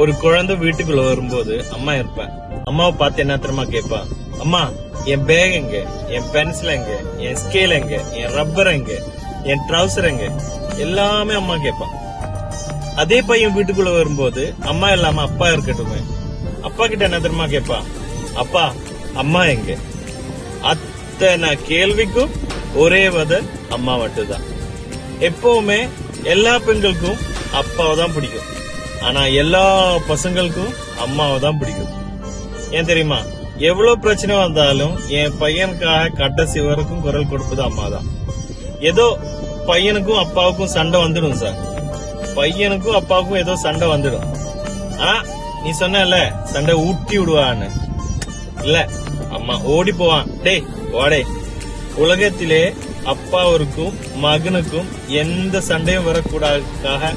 ஒரு குழந்தை வீட்டுக்குள்ள வரும்போது அம்மா இருப்பேன். அம்மாவை பார்த்து என்ன தெரியுமா கேட்பா? அம்மா, என் பேக் எங்க, என் பென்சில் எங்க, என் ஸ்கேல் எங்க, என் ரப்பர் எங்க, என் ட்ரௌசர் எங்க, எல்லாமே அம்மா கேட்பான். அதே பையன் வீட்டுக்குள்ள வரும்போது அம்மா இல்லாம அப்பா இருக்கட்டுமே, அப்பா கிட்ட என்ன தெரியுமா கேட்பா? அப்பா, அம்மா எங்க? அத்தனை கேள்விக்கும் ஒரே பதில் அம்மா மட்டும்தான். எப்பவுமே எல்லா பெண்களுக்கும் அப்பாவை தான் பிடிக்கும், ஆனா எல்லா பசங்களுக்கும் அம்மாவை தான் பிடிக்கும். ஏன் தெரியுமா? எவ்வளவு பிரச்சனை வந்தாலும் என் பையனுக்காக கடைசி வரைக்கும் குரல் கொடுப்பது அம்மா தான். ஏதோ பையனுக்கும் அப்பாவுக்கும் சண்டை வந்துடும் சார், பையனுக்கும் அப்பாவுக்கும் ஏதோ சண்டை வந்துடும். ஆனா நீ சொன்ன சண்டை ஊட்டி விடுவான்னு, இல்ல அம்மா ஓடி போவான். டேய் வாடே, உலகத்திலே அப்பாவிற்கும் மகனுக்கும் எந்த சண்டையும் வரக்கூடாதுக்காக